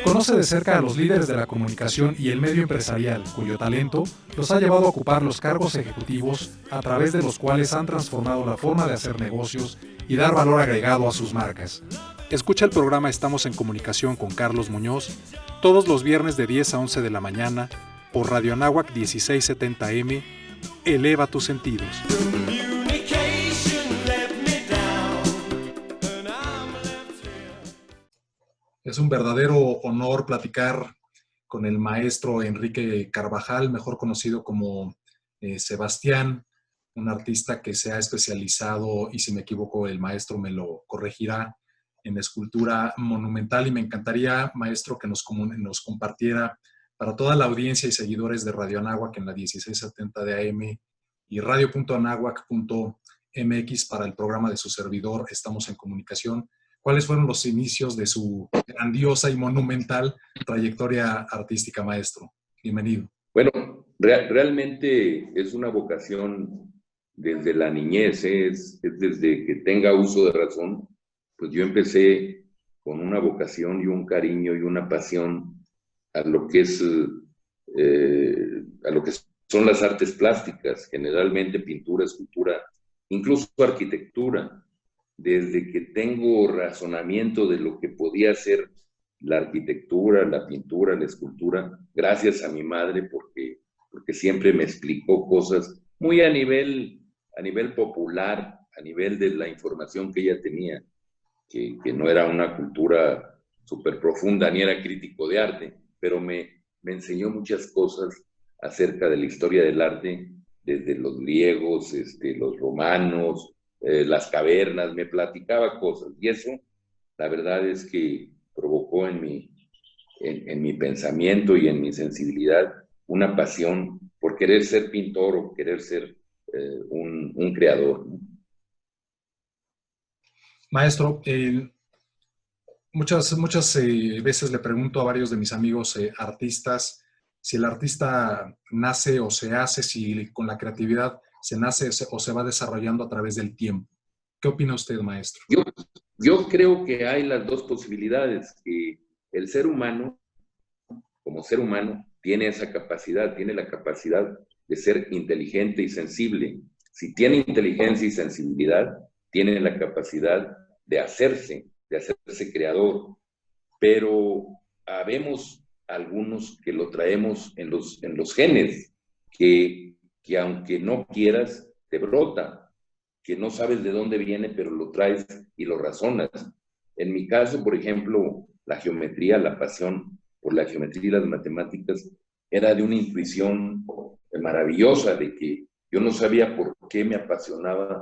Conoce de cerca a los líderes de la comunicación y el medio empresarial, cuyo talento los ha llevado a ocupar los cargos ejecutivos a través de los cuales han transformado la forma de hacer negocios y dar valor agregado a sus marcas. Escucha el programa Estamos en Comunicación con Carlos Muñoz todos los viernes de 10 a 11 de la mañana por Radio Anáhuac 1670M. Eleva tus sentidos. Es un verdadero honor platicar con el maestro Enrique Carvajal, mejor conocido como Sebastián, un artista que se ha especializado, y si me equivoco el maestro me lo corregirá, en escultura monumental. Y me encantaría, maestro, que nos compartiera para toda la audiencia y seguidores de Radio Anáhuac en la 1670 de AM y radio.anáhuac.mx para el programa de su servidor Estamos en Comunicación, ¿cuáles fueron los inicios de su grandiosa y monumental trayectoria artística, maestro? Bienvenido. Bueno, realmente es una vocación desde la niñez, es desde que tenga uso de razón. Pues yo empecé con una vocación y un cariño y una pasión a lo que es, a lo que son las artes plásticas, generalmente pintura, escultura, incluso arquitectura. Desde que tengo razonamiento de lo que podía ser la arquitectura, la pintura, la escultura, gracias a mi madre, porque siempre me explicó cosas muy a nivel popular, a nivel de la información que ella tenía, que no era una cultura súper profunda, ni era crítico de arte, pero me enseñó muchas cosas acerca de la historia del arte, desde los griegos, los romanos, las cavernas, me platicaba cosas, y eso, la verdad es que provocó en mi pensamiento y en mi sensibilidad una pasión por querer ser pintor o querer ser un creador, ¿no? Maestro, muchas veces le pregunto a varios de mis amigos artistas si el artista nace o se hace, si con la creatividad se nace o se va desarrollando a través del tiempo. ¿Qué opina usted, maestro? Yo creo que hay las dos posibilidades, que el ser humano, como ser humano, tiene esa capacidad, tiene la capacidad de ser inteligente y sensible. Si tiene inteligencia y sensibilidad, tiene la capacidad de hacerse creador. Pero habemos algunos que lo traemos en los genes, que aunque no quieras, te brota, que no sabes de dónde viene, pero lo traes y lo razonas. En mi caso, por ejemplo, la geometría, la pasión por la geometría y las matemáticas, era de una intuición maravillosa, de que yo no sabía por qué me apasionaba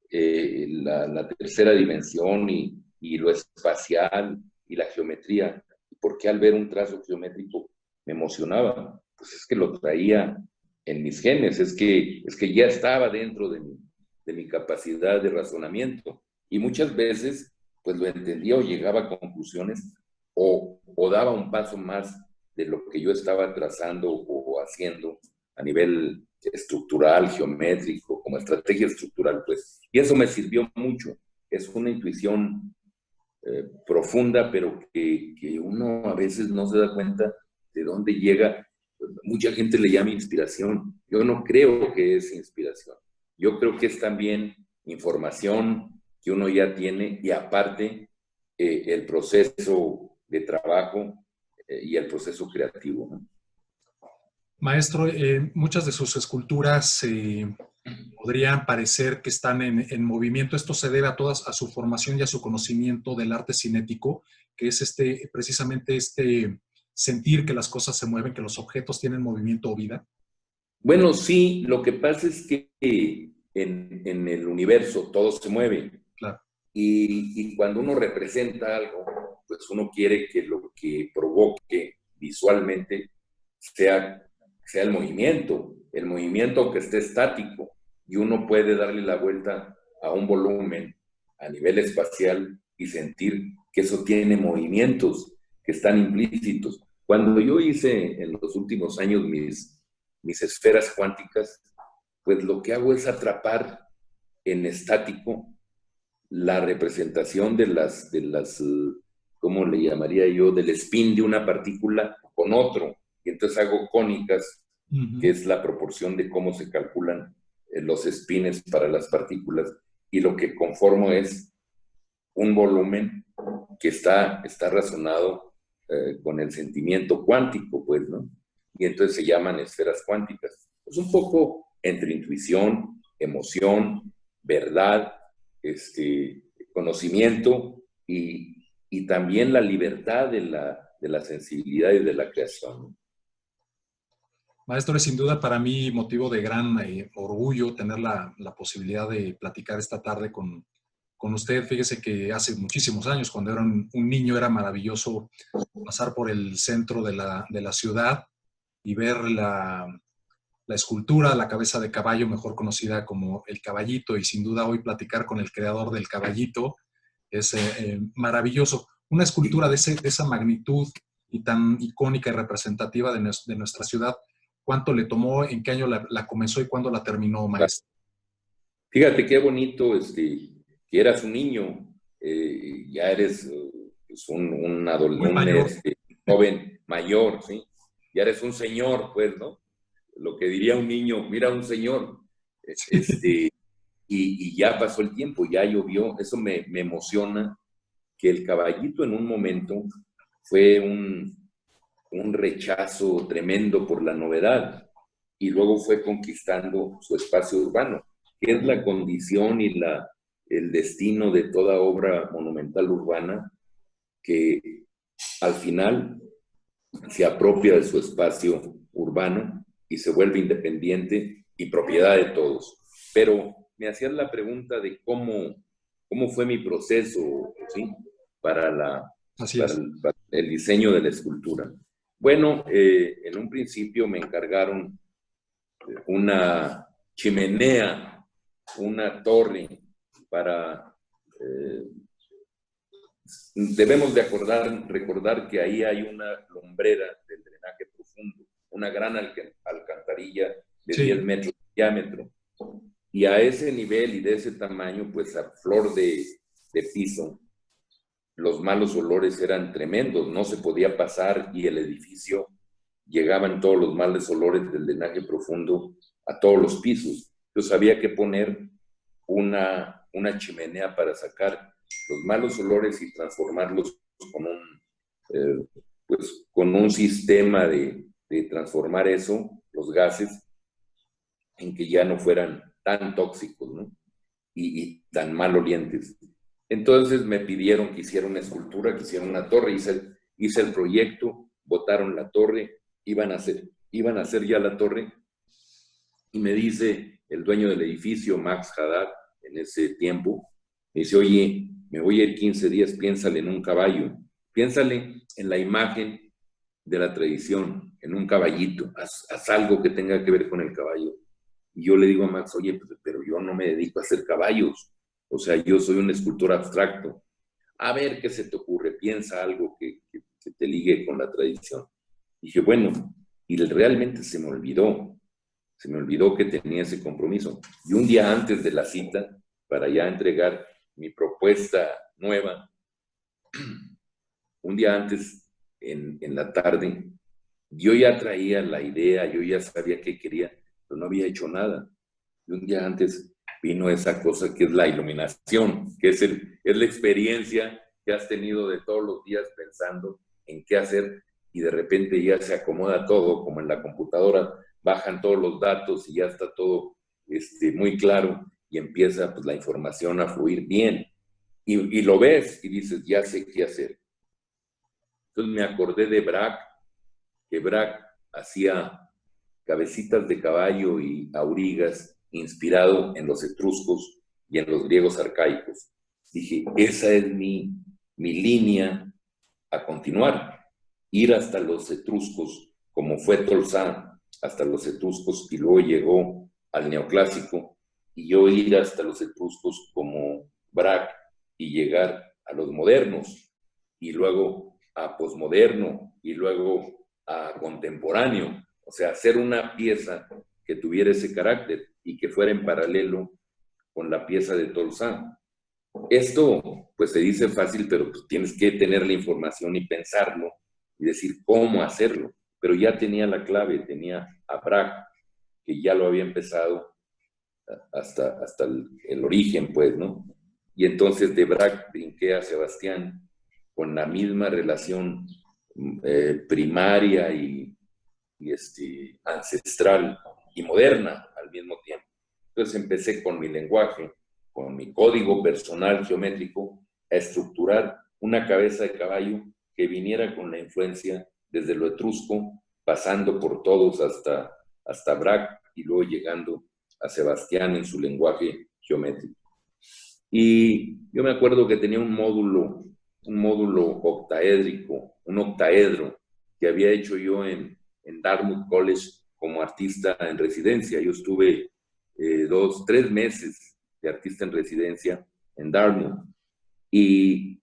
la tercera dimensión y lo espacial y la geometría, por qué al ver un trazo geométrico me emocionaba. Pues es que lo traía en mis genes, es que ya estaba dentro de mi capacidad de razonamiento, y muchas veces pues lo entendía o llegaba a conclusiones o daba un paso más de lo que yo estaba trazando o haciendo a nivel estructural, geométrico, como estrategia estructural, pues, y eso me sirvió mucho. Es una intuición profunda, pero que uno a veces no se da cuenta de dónde llega. Mucha gente le llama inspiración. Yo no creo que es inspiración. Yo creo que es también información que uno ya tiene, y aparte el proceso de trabajo y el proceso creativo, ¿no? Maestro, muchas de sus esculturas podrían parecer que están en movimiento. Esto se debe a su formación y a su conocimiento del arte cinético, que es precisamente este sentir que las cosas se mueven, que los objetos tienen movimiento o vida. Bueno, sí, lo que pasa es que en el universo todo se mueve. Claro. Y cuando uno representa algo, pues uno quiere que lo que provoque visualmente sea el movimiento que esté estático, y uno puede darle la vuelta a un volumen a nivel espacial y sentir que eso tiene movimientos que están implícitos. Cuando yo hice en los últimos años mis esferas cuánticas, pues lo que hago es atrapar en estático la representación de las ¿cómo le llamaría yo? Del spin de una partícula con otro. Y entonces hago cónicas, que es la proporción de cómo se calculan los spines para las partículas, y lo que conformo es un volumen que está razonado con el sentimiento cuántico, pues, ¿no? Y entonces se llaman esferas cuánticas. Es un poco entre intuición, emoción, verdad, conocimiento y también la libertad de la sensibilidad y de la creación, ¿no? Maestro, es sin duda para mí motivo de gran orgullo tener la posibilidad de platicar esta tarde con usted. Fíjese que hace muchísimos años, cuando era un niño, era maravilloso pasar por el centro de la ciudad y ver la escultura, la cabeza de caballo, mejor conocida como el Caballito, y sin duda hoy platicar con el creador del Caballito es maravilloso. Una escultura de esa magnitud y tan icónica y representativa de nuestra ciudad, ¿cuánto le tomó? ¿En qué año la comenzó y cuándo la terminó, maestro? Fíjate qué bonito que eras un niño, ya eres pues, Muy mayor. joven mayor, ¿sí? Ya eres un señor, pues, ¿no? Lo que diría un niño, mira un señor, este, y ya pasó el tiempo, ya llovió, eso me emociona, que el Caballito en un momento fue un rechazo tremendo por la novedad, y luego fue conquistando su espacio urbano, que es la condición y el destino de toda obra monumental urbana, que al final se apropia de su espacio urbano y se vuelve independiente y propiedad de todos. Pero me hacían la pregunta de cómo fue mi proceso, ¿sí? para, la, Así es. para el diseño de la escultura. Bueno, en un principio me encargaron una chimenea, una torre para... debemos de recordar que ahí hay una lumbrera del drenaje profundo, una gran alcantarilla de Sí, 10 metros de diámetro. Y a ese nivel y de ese tamaño, pues a flor de piso, los malos olores eran tremendos, no se podía pasar y el edificio llegaban todos los malos olores del drenaje profundo a todos los pisos. Entonces había que poner una chimenea para sacar los malos olores y transformarlos con con un sistema de transformar eso, los gases, en que ya no fueran tan tóxicos, ¿no? Y tan malolientes. Entonces me pidieron que hiciera una escultura, que hiciera una torre, hice el proyecto, botaron la torre, iban a hacer ya la torre, y me dice el dueño del edificio, Max Haddad, en ese tiempo, me dice, oye, me voy a ir 15 días, piénsale en un caballo, piénsale en la imagen de la tradición, en un caballito, haz algo que tenga que ver con el caballo. Y yo le digo a Max, oye, pero yo no me dedico a hacer caballos, o sea, yo soy un escultor abstracto. A ver qué se te ocurre, piensa algo que te ligue con la tradición. Y dije, bueno, y realmente se me olvidó que tenía ese compromiso. Y un día antes de la cita, para ya entregar mi propuesta nueva, un día antes, en la tarde, yo ya traía la idea, yo ya sabía qué quería, pero no había hecho nada. Y un día antes vino esa cosa que es la iluminación, que es la experiencia que has tenido de todos los días pensando en qué hacer, y de repente ya se acomoda todo, como en la computadora, bajan todos los datos y ya está todo muy claro, y empieza pues la información a fluir bien. Y lo ves y dices, ya sé qué hacer. Entonces me acordé de Braque, que Braque hacía cabecitas de caballo y aurigas inspirado en los etruscos y en los griegos arcaicos. Dije, esa es mi línea a continuar, ir hasta los etruscos, como fue Tolsán, hasta los etruscos, y luego llegó al neoclásico, y yo ir hasta los etruscos como Braque y llegar a los modernos, y luego a posmoderno, y luego a contemporáneo. O sea, hacer una pieza que tuviera ese carácter y que fuera en paralelo con la pieza de Tolsán. Esto, pues se dice fácil, pero pues tienes que tener la información y pensarlo y decir cómo hacerlo. Pero ya tenía la clave, tenía a Bragg, que ya lo había empezado hasta el origen, pues, ¿no? Y entonces de Bragg brinqué a Sebastián con la misma relación primaria y ancestral y moderna al mismo tiempo. Entonces empecé con mi lenguaje, con mi código personal geométrico, a estructurar una cabeza de caballo que viniera con la influencia desde lo etrusco, pasando por todos hasta Bragg y luego llegando a Sebastián en su lenguaje geométrico. Y yo me acuerdo que tenía un módulo octaédrico, un octaedro que había hecho yo en Dartmouth College como artista en residencia. Yo estuve 3 meses de artista en residencia en Dartmouth. Y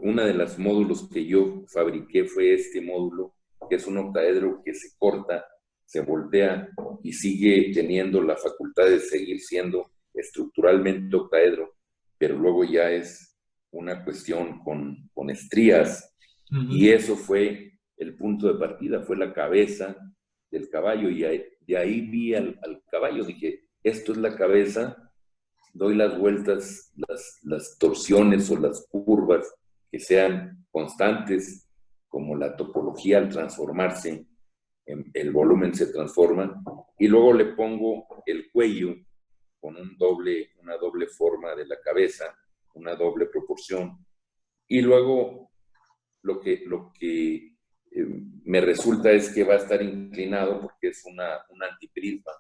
una de los módulos que yo fabriqué fue este módulo, que es un octaedro que se corta, se voltea y sigue teniendo la facultad de seguir siendo estructuralmente octaedro, pero luego ya es una cuestión con estrías. Y eso fue el punto de partida, fue la cabeza del caballo, y de ahí vi al caballo, dije, esto es la cabeza, doy las vueltas, las torsiones o las curvas que sean constantes, como la topología al transformarse, el volumen se transforma, y luego le pongo el cuello con una doble forma de la cabeza, una doble proporción, y luego lo que me resulta es que va a estar inclinado porque es un antiprisma,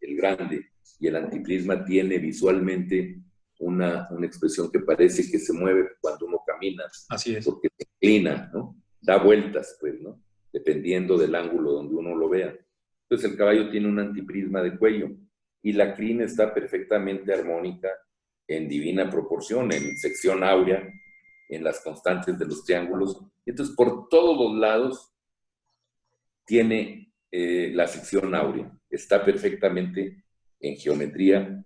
el grande, y el antiprisma tiene visualmente una expresión que parece que se mueve cuando uno camina. Así es. Porque se inclina, ¿no? Da vueltas, pues, ¿no? Dependiendo del ángulo donde uno lo vea. Entonces el caballo tiene un antiprisma de cuello y la crin está perfectamente armónica en divina proporción, en sección áurea, en las constantes de los triángulos. Entonces, por todos los lados tiene la sección áurea. Está perfectamente en geometría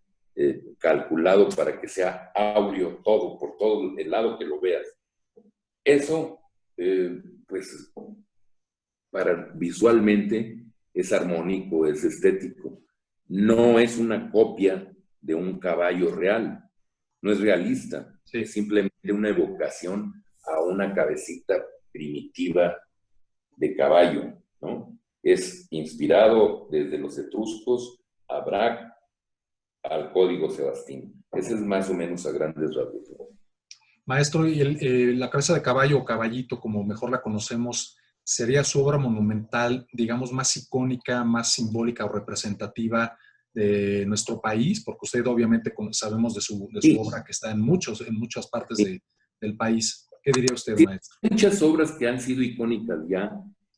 calculado para que sea áureo todo, por todo el lado que lo veas. Eso, pues, visualmente es armónico, es estético. No es una copia de un caballo real, no es realista, sí. Es simplemente una evocación a una cabecita primitiva de caballo, ¿no? Es inspirado desde los etruscos a Bragg al código Sebastián. Ese es más o menos a grandes rasgos. Maestro, y la cabeza de caballo o caballito, como mejor la conocemos, ¿sería su obra monumental, digamos, más icónica, más simbólica o representativa de nuestro país? Porque usted obviamente sabemos de su obra que está en muchas partes del país. ¿Qué diría usted, maestro? Muchas obras que han sido icónicas ya,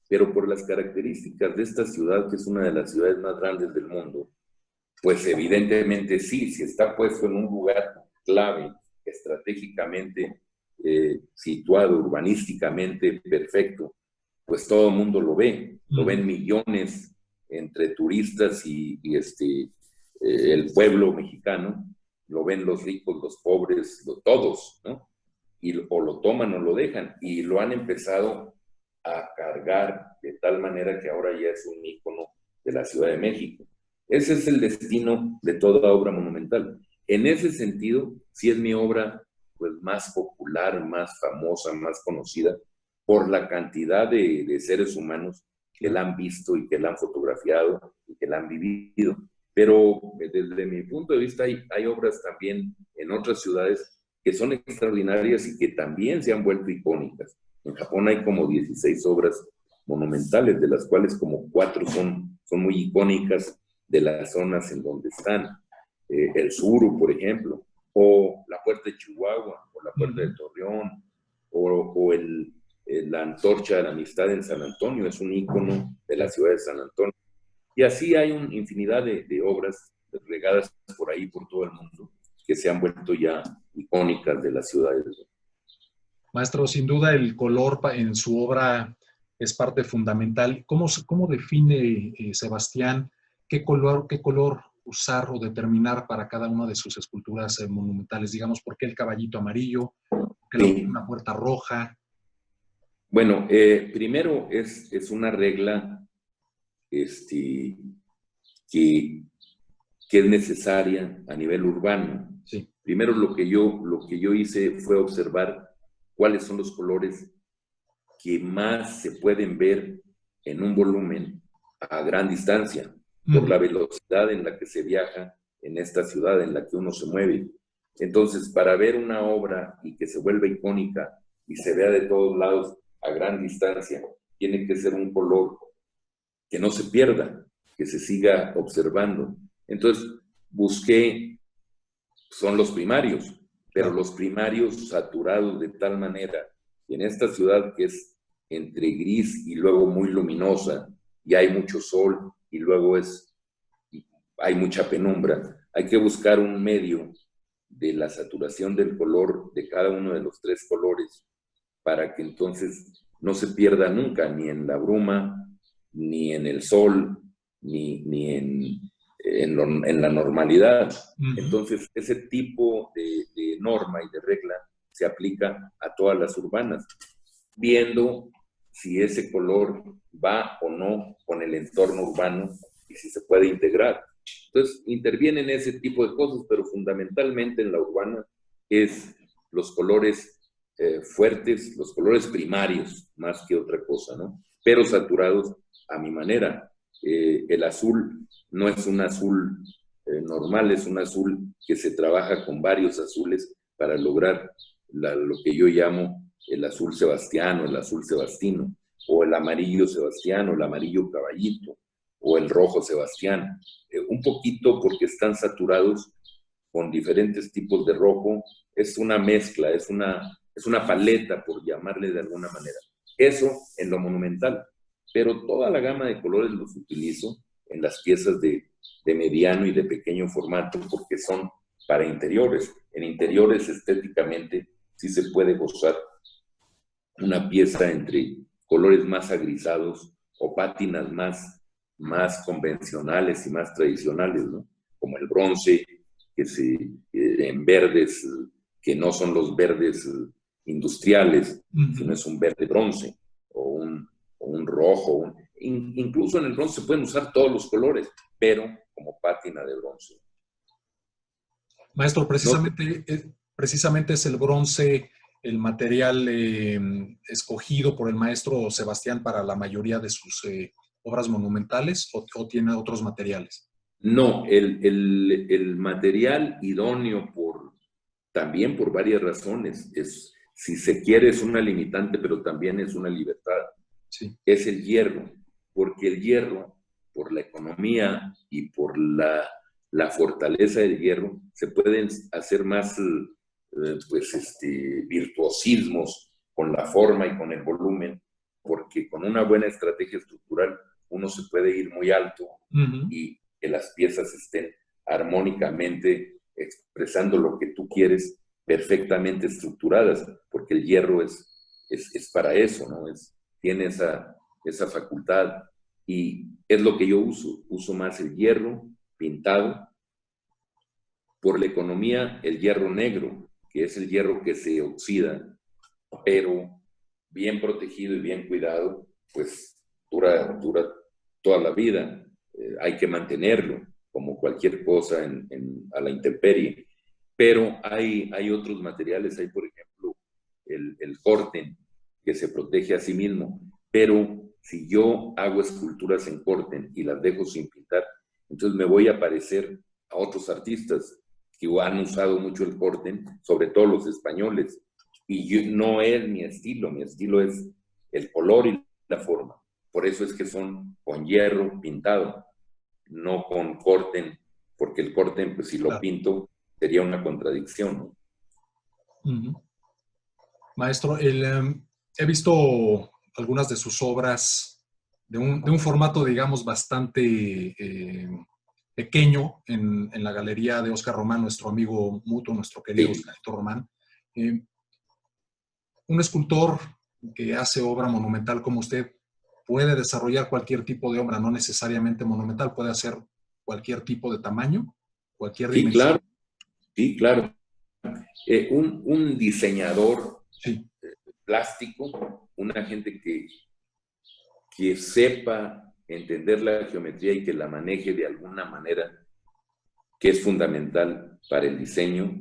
pero por las características de esta ciudad, que es una de las ciudades más grandes del mundo, pues evidentemente sí, si está puesto en un lugar clave, estratégicamente situado, urbanísticamente perfecto, pues todo el mundo lo ve, lo ven millones entre turistas y el pueblo mexicano, lo ven los ricos, los pobres, todos, ¿no? O lo toman o lo dejan, y lo han empezado a cargar de tal manera que ahora ya es un ícono de la Ciudad de México. Ese es el destino de toda obra monumental. En ese sentido, sí es mi obra pues, más popular, más famosa, más conocida, por la cantidad de seres humanos que la han visto y que la han fotografiado y que la han vivido. Pero desde mi punto de vista hay obras también en otras ciudades que son extraordinarias y que también se han vuelto icónicas. En Japón hay como 16 obras monumentales, de las cuales como 4 son muy icónicas de las zonas en donde están. El Suru, por ejemplo, o la Puerta de Chihuahua, o la Puerta de Torreón, o la Antorcha de la Amistad en San Antonio, es un ícono de la ciudad de San Antonio. Y así hay una infinidad de obras regadas por ahí, por todo el mundo, que se han vuelto ya icónicas de las ciudades. Maestro, sin duda el color en su obra es parte fundamental. ¿Cómo define Sebastián qué color usar o determinar para cada una de sus esculturas monumentales? Digamos, ¿por qué el caballito amarillo? ¿Por qué Sí. una puerta roja? Bueno, primero es una regla este, que, que es necesaria a nivel urbano. Sí. Primero lo que yo hice fue observar cuáles son los colores que más se pueden ver en un volumen a gran distancia, por la velocidad en la que se viaja en esta ciudad en la que uno se mueve. Entonces, para ver una obra y que se vuelva icónica y se vea de todos lados a gran distancia, tiene que ser un color que no se pierda, que se siga observando. Entonces, busqué, son los primarios, pero los primarios saturados de tal manera, y en esta ciudad que es entre gris y luego muy luminosa, y hay mucho sol, y luego hay mucha penumbra, hay que buscar un medio de la saturación del color de cada uno de los tres colores para que entonces no se pierda nunca, ni en la bruma, ni en el sol, ni en la normalidad. Entonces, ese tipo de norma y de regla se aplica a todas las urbanas, viendo si ese color va o no con el entorno urbano y si se puede integrar. Entonces, intervienen ese tipo de cosas, pero fundamentalmente en la urbana es los colores fuertes, los colores primarios, más que otra cosa, ¿no? Pero saturados a mi manera. El azul no es un azul normal, es un azul que se trabaja con varios azules para lograr lo que yo llamo el azul sebastiano, el azul sebastino, o el amarillo sebastiano, el amarillo caballito, o el rojo sebastián. Un poquito porque están saturados con diferentes tipos de rojo, es una mezcla, es una paleta, por llamarle de alguna manera. Eso en lo monumental, pero toda la gama de colores los utilizo en las piezas de mediano y de pequeño formato porque son para interiores. En interiores estéticamente sí se puede gozar una pieza entre colores más agrisados o pátinas más convencionales y más tradicionales, ¿no? Como el bronce, en verdes que no son los verdes industriales, sino es un verde bronce o un rojo. Incluso en el bronce se pueden usar todos los colores, pero como pátina de bronce. Maestro, precisamente es el bronce el material escogido por el maestro Sebastián para la mayoría de sus obras monumentales o tiene otros materiales. No, el material idóneo también por varias razones. Si se quiere es una limitante, pero también es una libertad. Sí. Es el hierro, porque el hierro, por la economía y por la fortaleza del hierro, se pueden hacer más virtuosismos con la forma y con el volumen, porque con una buena estrategia estructural uno se puede ir muy alto y que las piezas estén armónicamente expresando lo que tú quieres, perfectamente estructuradas, porque el hierro es para eso, ¿no? Tiene esa facultad y es lo que yo uso más el hierro pintado, por la economía el hierro negro, que es el hierro que se oxida, pero bien protegido y bien cuidado, pues dura toda la vida. Hay que mantenerlo, como cualquier cosa a la intemperie. Pero hay otros materiales, hay por ejemplo el corten, que se protege a sí mismo, pero si yo hago esculturas en corten y las dejo sin pintar, entonces me voy a parecer a otros artistas que han usado mucho el corten, sobre todo los españoles, y no es mi estilo es el color y la forma. Por eso es que son con hierro pintado, no con corten, porque el corten, pues si lo pinto, sería una contradicción, ¿no? Maestro, he visto algunas de sus obras de un formato, digamos, bastante pequeño en la galería de Óscar Román, nuestro amigo mutuo, nuestro querido Óscarito Román. Un escultor que hace obra monumental como usted puede desarrollar cualquier tipo de obra, no necesariamente monumental, puede hacer cualquier tipo de tamaño, cualquier Sí, dimensión. claro, sí, claro. Un diseñador Sí. plástico, una gente que sepa entender la geometría y que la maneje de alguna manera, que es fundamental para el diseño,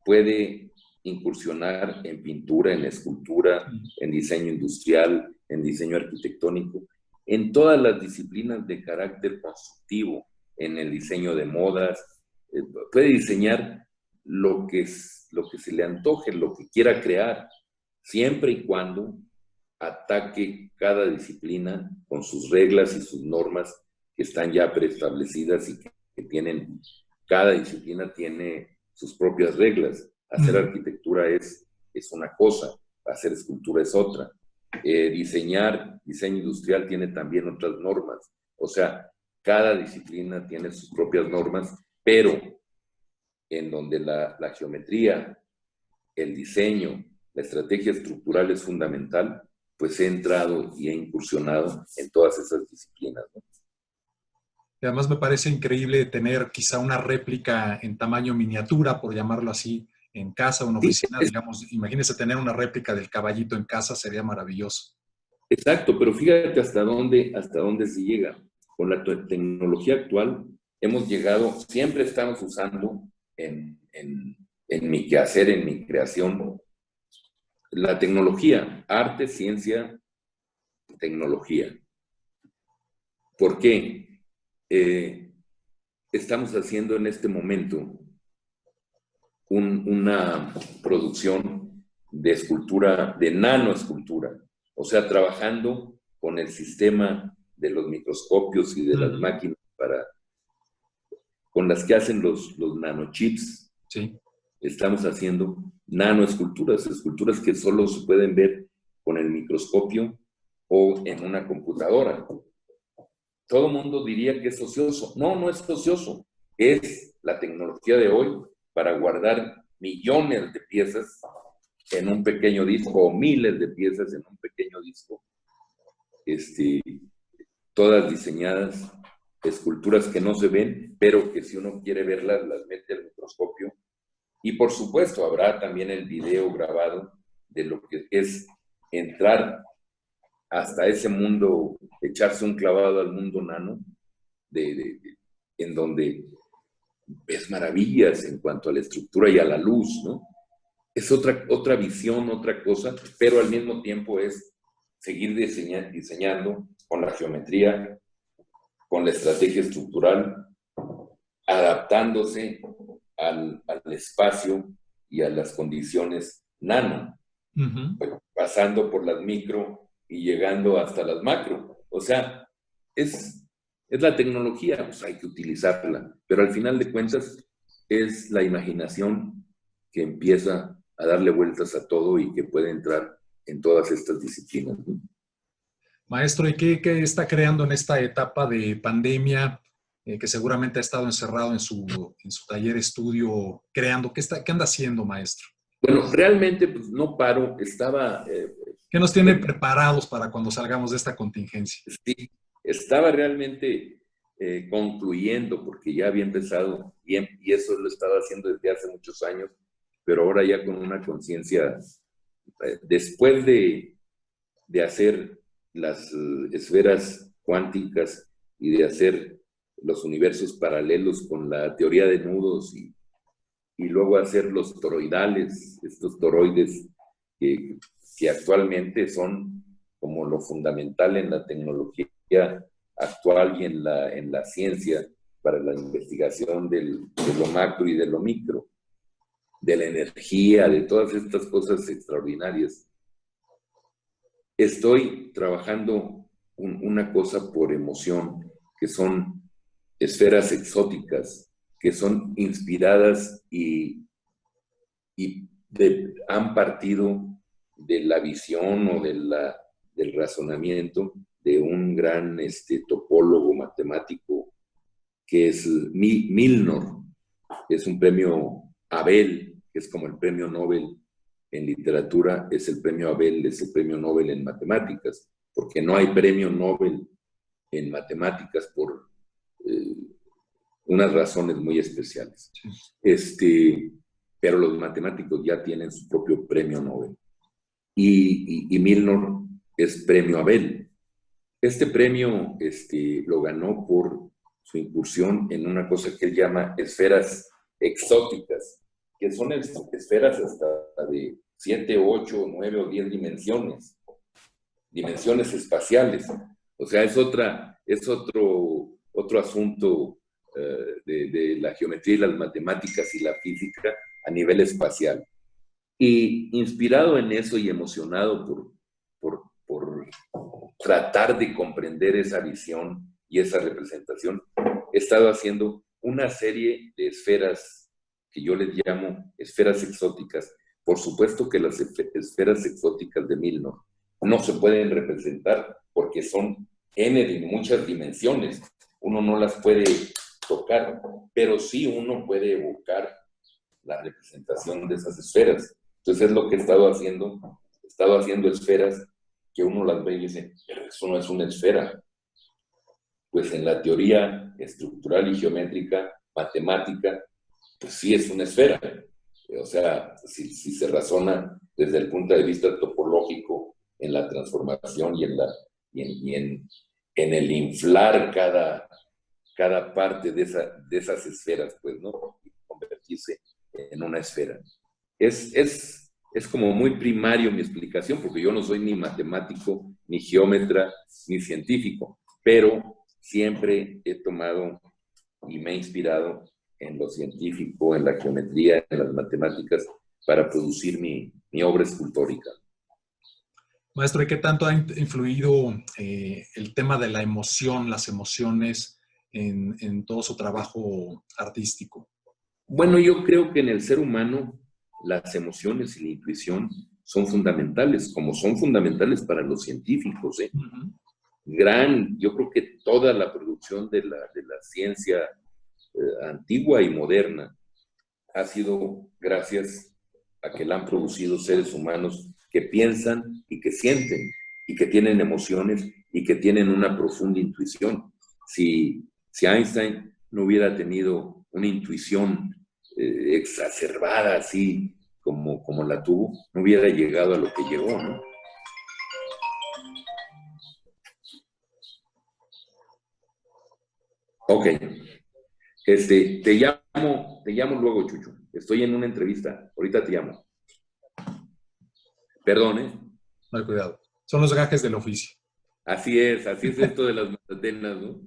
puede incursionar en pintura, en escultura, en diseño industrial, en diseño arquitectónico, en todas las disciplinas de carácter constructivo, en el diseño de modas, puede diseñar lo que se le antoje, lo que quiera crear, siempre y cuando ataque cada disciplina con sus reglas y sus normas que están ya preestablecidas y que tienen, cada disciplina tiene sus propias reglas. Hacer arquitectura es una cosa, hacer escultura es otra. Diseñar, diseño industrial tiene también otras normas. O sea, cada disciplina tiene sus propias normas, pero en donde la geometría, el diseño, la estrategia estructural es fundamental, pues he entrado y he incursionado en todas esas disciplinas, ¿no? Y además me parece increíble tener quizá una réplica en tamaño miniatura, por llamarlo así, en casa o en Sí, oficina. Digamos, imagínese tener una réplica del caballito en casa, sería maravilloso. exacto, pero fíjate hasta dónde se llega. Con la tecnología actual hemos llegado, siempre estamos usando en mi quehacer, en mi creación, la tecnología, arte, ciencia, tecnología. ¿Por qué? Estamos haciendo en este momento una producción de escultura, de nanoescultura, o sea, trabajando con el sistema de los microscopios y de las máquinas con las que hacen los nanochips. Sí. Estamos haciendo nanoesculturas, esculturas que solo se pueden ver con el microscopio o en una computadora. Todo el mundo diría que es ocioso. No, no es ocioso. Es la tecnología de hoy para guardar millones de piezas en un pequeño disco o miles de piezas en un pequeño disco, todas diseñadas, esculturas que no se ven, pero que si uno quiere verlas, las mete al microscopio. Y por supuesto habrá también el video grabado de lo que es entrar hasta ese mundo, echarse un clavado al mundo nano, en donde ves maravillas en cuanto a la estructura y a la luz, ¿no? Es otra visión, otra cosa, pero al mismo tiempo es seguir diseñando con la geometría, con la estrategia estructural, adaptándose al espacio y a las condiciones nano, pasando por las micro y llegando hasta las macro. O sea, es la tecnología, pues hay que utilizarla, pero al final de cuentas es la imaginación que empieza a darle vueltas a todo y que puede entrar en todas estas disciplinas, ¿no? Maestro, ¿y qué está creando en esta etapa de pandemia, que seguramente ha estado encerrado en su taller estudio creando? ¿Qué anda haciendo, maestro? Bueno, realmente pues no paro, ¿Qué nos tiene preparados para cuando salgamos de esta contingencia? sí, estaba realmente concluyendo, porque ya había empezado bien, y eso lo estaba haciendo desde hace muchos años, pero ahora ya con una conciencia, después de hacer las esferas cuánticas y de hacer los universos paralelos con la teoría de nudos y luego hacer los toroidales, estos toroides que actualmente son como lo fundamental en la tecnología actual y en la ciencia para la investigación de lo macro y de lo micro, de la energía, de todas estas cosas extraordinarias. Estoy trabajando una cosa por emoción, que son esferas exóticas, que son inspiradas y han partido de la visión o del razonamiento de un gran topólogo matemático que es Milnor, que es un premio Abel, que es como el premio Nobel en literatura, es el premio Abel, es el premio Nobel en matemáticas, porque no hay premio Nobel en matemáticas unas razones muy especiales. Pero los matemáticos ya tienen su propio premio Nobel. Y Milnor es premio Abel. Este premio lo ganó por su incursión en una cosa que él llama esferas exóticas, que son esferas hasta de 7, 8, 9 o 10 dimensiones espaciales. O sea, es otro asunto de la geometría y las matemáticas y la física a nivel espacial. Y inspirado en eso y emocionado por tratar de comprender esa visión y esa representación, he estado haciendo una serie de esferas que yo les llamo esferas exóticas. Por supuesto que las esferas exóticas de Milnor no se pueden representar porque son N de muchas dimensiones. Uno no las puede tocar, pero sí uno puede evocar la representación de esas esferas. Entonces es lo que he estado haciendo. He estado haciendo esferas que uno las ve y dice, pero eso no es una esfera. Pues en la teoría estructural y geométrica, matemática, pues sí es una esfera. O sea, si se razona desde el punto de vista topológico en la transformación y en el inflar cada parte de esas esferas, pues, ¿no? Y convertirse en una esfera. Es como muy primario mi explicación, porque yo no soy ni matemático, ni geómetra, ni científico, pero siempre he tomado y me he inspirado en lo científico, en la geometría, en las matemáticas, para producir mi obra escultórica. Maestro, ¿y qué tanto ha influido el tema de la emoción, las emociones en todo su trabajo artístico? Bueno, yo creo que en el ser humano las emociones y la intuición son fundamentales, como son fundamentales para los científicos, ¿eh? Uh-huh. Yo creo que toda la producción de la ciencia antigua y moderna ha sido gracias a que la han producido seres humanos que piensan y que sienten y que tienen emociones y que tienen una profunda intuición. Si Einstein no hubiera tenido una intuición exacerbada así como la tuvo, no hubiera llegado a lo que llegó, ¿no? Ok. Te llamo luego, Chucho. Estoy en una entrevista. Ahorita te llamo. Perdón, ¿eh? No hay cuidado. Son los gajes del oficio. Así es esto de las matatenas, ¿no?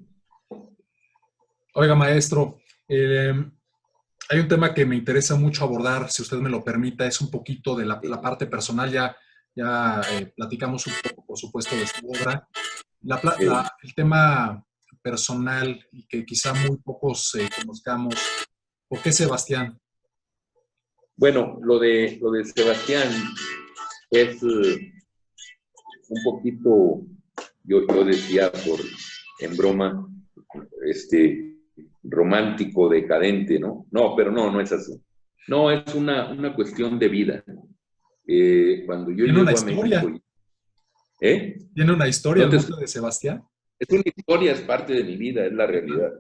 Oiga, maestro, hay un tema que me interesa mucho abordar, si usted me lo permita, es un poquito de la parte personal. Ya platicamos un poco, por supuesto, de su obra. El tema personal y que quizá muy pocos conozcamos. ¿Por qué Sebastián? Bueno, lo de Sebastián es un poquito, yo decía en broma, romántico, decadente, ¿no? No, pero no es así. No, es una cuestión de vida. Cuando yo Tiene una llego a historia. México... ¿Eh? Tiene una historia No el te, nombre de Sebastián. es una historia, es parte de mi vida, es la realidad.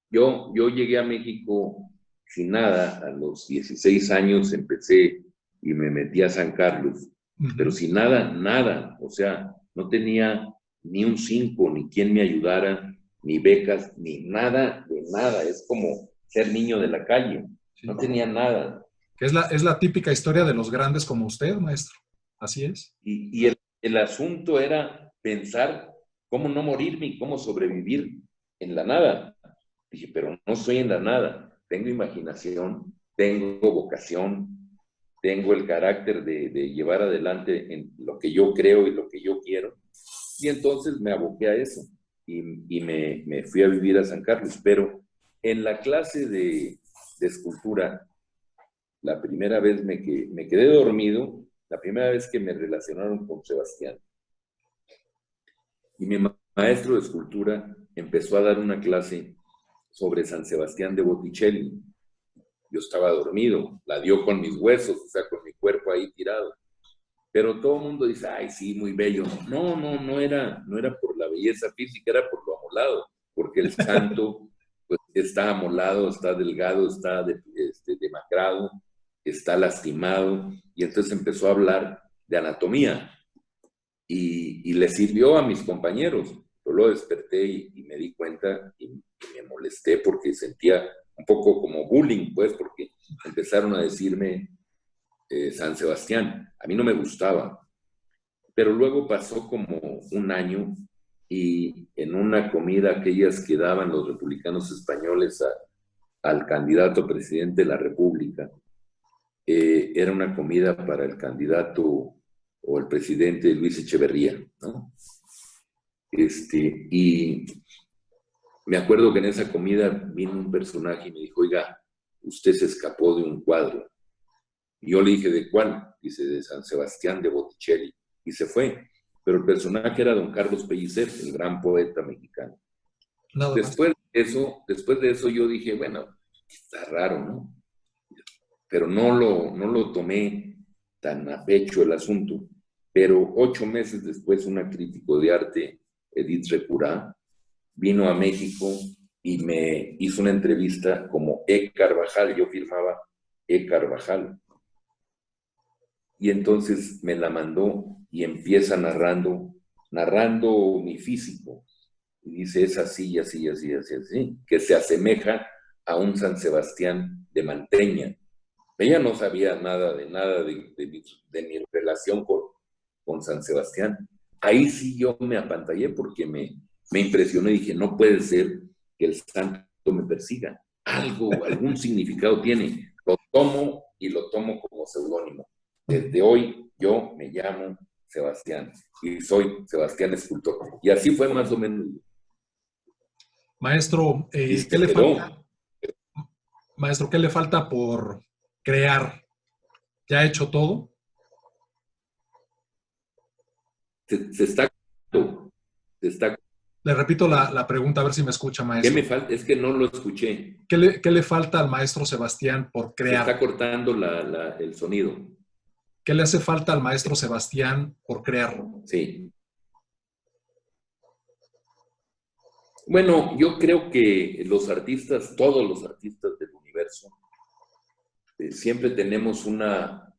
Yo llegué a México sin nada, a los 16 años empecé y me metí a San Carlos, pero sin nada, o sea, no tenía ni un 5, ni quien me ayudara, ni becas, ni nada de nada, es como ser niño de la calle, sí. No tenía nada. Que es la típica historia de los grandes como usted, maestro, así es. Y el asunto era pensar cómo no morirme y cómo sobrevivir en la nada. Dije, pero no soy en la nada, tengo imaginación, tengo vocación, tengo el carácter de llevar adelante en lo que yo creo y lo que yo quiero. Y entonces me aboqué a eso y me fui a vivir a San Carlos. Pero en la clase de escultura, la primera vez me quedé dormido, la primera vez que me relacionaron con Sebastián. Y mi maestro de escultura empezó a dar una clase sobre San Sebastián de Botticelli. Yo estaba dormido, la dio con mis huesos, o sea, con mi cuerpo ahí tirado. Pero todo el mundo dice, ay, sí, muy bello. No era por la belleza física, era por lo amolado, porque el santo, pues está amolado, está delgado, está demacrado, está lastimado, y entonces empezó a hablar de anatomía, y le sirvió a mis compañeros. Yo lo desperté y me di cuenta y me molesté porque sentía un poco como bullying, pues, porque empezaron a decirme San Sebastián. A mí no me gustaba, pero luego pasó como un año y en una comida, aquellas que daban los republicanos españoles al candidato a presidente de la República, era una comida para el candidato o el presidente Luis Echeverría, ¿no? Y me acuerdo que en esa comida vino un personaje y me dijo, oiga, usted se escapó de un cuadro. Y yo le dije, ¿de cuál? Dice, de San Sebastián de Botticelli. Y se fue. Pero el personaje era don Carlos Pellicer, el gran poeta mexicano. Nada más. Después de eso yo dije, bueno, está raro, ¿no? Pero no lo tomé tan a pecho el asunto. Pero 8 meses después, una crítico de arte, Edith Recurá, vino a México y me hizo una entrevista como E. Carvajal. Yo firmaba E. Carvajal. Y entonces me la mandó y empieza narrando mi físico. Y dice, es así, así, así, así, así, que se asemeja a un San Sebastián de Manteña. Ella no sabía nada de mi relación con San Sebastián. Ahí sí yo me apantallé porque me impresionó y dije, no puede ser que el santo me persiga. Algún significado tiene. Lo tomo y lo tomo como seudónimo. Desde hoy yo me llamo Sebastián y soy Sebastián Escultor. Y así fue más o menos. Maestro, Y ¿qué se le quedó. falta? Maestro, ¿qué le falta por crear? ¿Ya ha hecho todo? Se está. Se está. Le repito la pregunta, a ver si me escucha, ¿Qué me maestro. falta? Es que no lo escuché. ¿Qué le falta al maestro Sebastián por Se está crear? cortando el sonido. ¿Qué le hace falta al maestro Sebastián por crear? Sí. Bueno, yo creo que los artistas, todos los artistas del universo, siempre tenemos una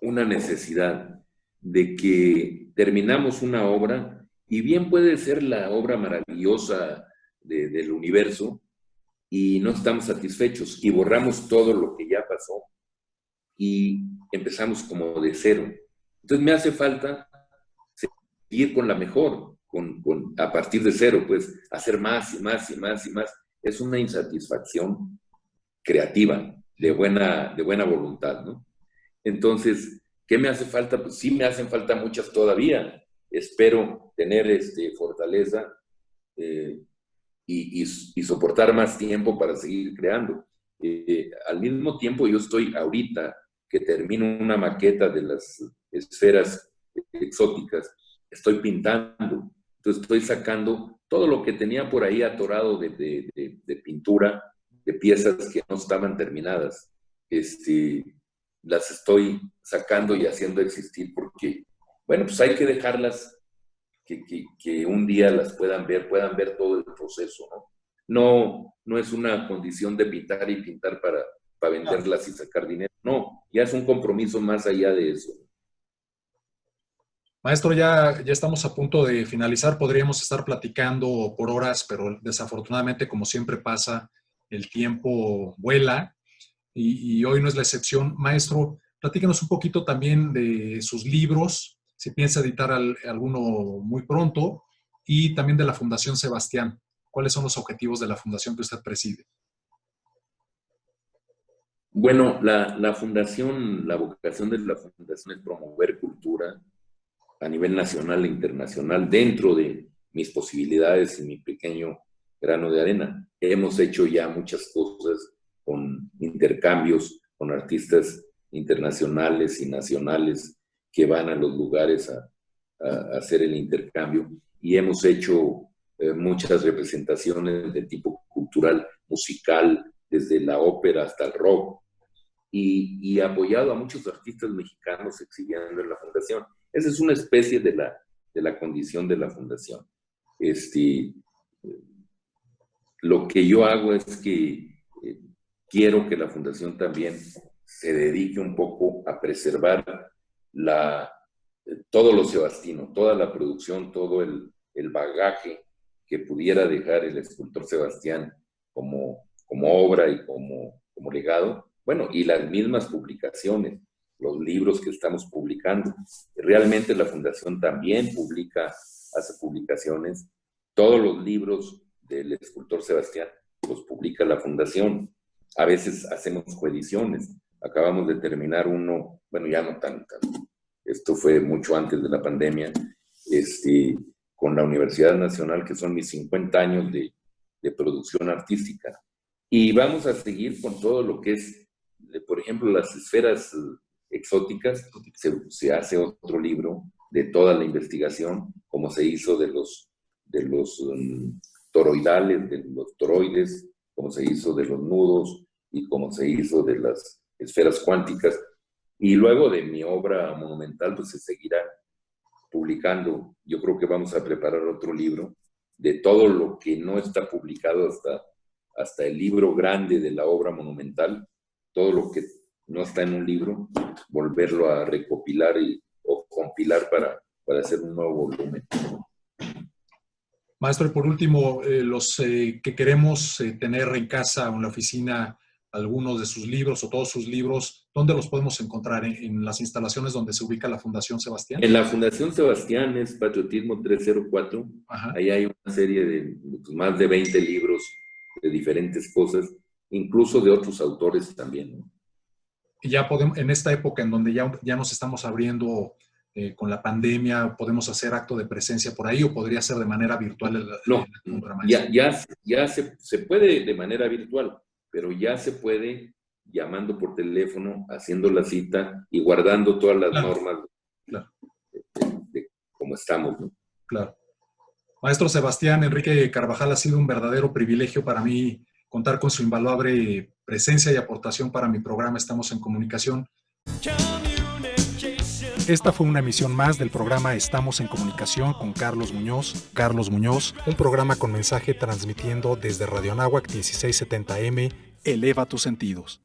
necesidad de que terminamos una obra, y bien puede ser la obra maravillosa del universo, y no estamos satisfechos y borramos todo lo que ya pasó y empezamos como de cero. Entonces me hace falta seguir con la mejor, a partir de cero, pues hacer más y más y más y más. Es una insatisfacción creativa, de buena voluntad, ¿no? Entonces, ¿qué me hace falta? Pues sí me hacen falta muchas todavía. Espero tener fortaleza eh, y soportar más tiempo para seguir creando. Al mismo tiempo, yo estoy ahorita que termino una maqueta de las esferas exóticas, estoy pintando. Entonces estoy sacando todo lo que tenía por ahí atorado de pintura, de piezas que no estaban terminadas. Las estoy sacando y haciendo existir porque, bueno, pues hay que dejarlas que un día las puedan ver todo el proceso, ¿no? No es una condición de pintar y pintar para venderlas y sacar dinero, no, ya es un compromiso más allá de eso. Maestro, ya estamos a punto de finalizar. Podríamos estar platicando por horas, pero desafortunadamente, como siempre pasa, el tiempo vuela y hoy no es la excepción. Maestro, platícanos un poquito también de sus libros, si piensa editar alguno muy pronto, y también de la Fundación Sebastián. ¿Cuáles son los objetivos de la fundación que usted preside? Bueno, la fundación, la vocación de la fundación es promover cultura a nivel nacional e internacional dentro de mis posibilidades y mi pequeño grano de arena. Hemos hecho ya muchas cosas con intercambios con artistas internacionales y nacionales que van a los lugares a hacer el intercambio, y hemos hecho muchas representaciones de tipo cultural, musical, desde la ópera hasta el rock, y apoyado a muchos artistas mexicanos exhibiendo en la fundación. Esa es una especie de la condición de la fundación. lo que yo hago es que quiero que la fundación también se dedique un poco a preservar todo lo sebastino, toda la producción, todo el bagaje que pudiera dejar el escultor Sebastián como obra y como legado. Bueno, y las mismas publicaciones, los libros que estamos publicando. Realmente la fundación también hace publicaciones. Todos los libros del escultor Sebastián los publica la fundación. A veces hacemos coediciones. Acabamos de terminar uno, bueno, ya no tanto, esto fue mucho antes de la pandemia, con la Universidad Nacional, que son mis 50 años de producción artística. Y vamos a seguir con todo lo que es, por ejemplo, las esferas exóticas. Se hace otro libro de toda la investigación, como se hizo de los toroidales, de los toroides, como se hizo de los nudos y como se hizo de las esferas cuánticas. Y luego de mi obra monumental, pues se seguirá publicando. Yo creo que vamos a preparar otro libro de todo lo que no está publicado hasta el libro grande de la obra monumental, todo lo que no está en un libro, volverlo a recopilar o compilar para hacer un nuevo volumen. Maestro, y por último, los que queremos tener en casa o en la oficina algunos de sus libros o todos sus libros, ¿dónde los podemos encontrar? ¿En las instalaciones donde se ubica la Fundación Sebastián? En la Fundación Sebastián es Patriotismo 304. Ajá. Ahí hay una serie de más de 20 libros de diferentes cosas, incluso de otros autores también, ¿no? Y ya podemos, en esta época en donde ya nos estamos abriendo con la pandemia, ¿podemos hacer acto de presencia por ahí o podría ser de manera virtual? No, ya se puede de manera virtual, pero ya se puede llamando por teléfono, haciendo la cita y guardando todas las normas de cómo estamos, ¿no? Claro. Maestro Sebastián Enrique Carvajal, ha sido un verdadero privilegio para mí contar con su invaluable presencia y aportación para mi programa Estamos en Comunicación. Esta fue una emisión más del programa Estamos en Comunicación con Carlos Muñoz. Carlos Muñoz, un programa con mensaje transmitiendo desde Radio Anáhuac 1670M. Eleva tus sentidos.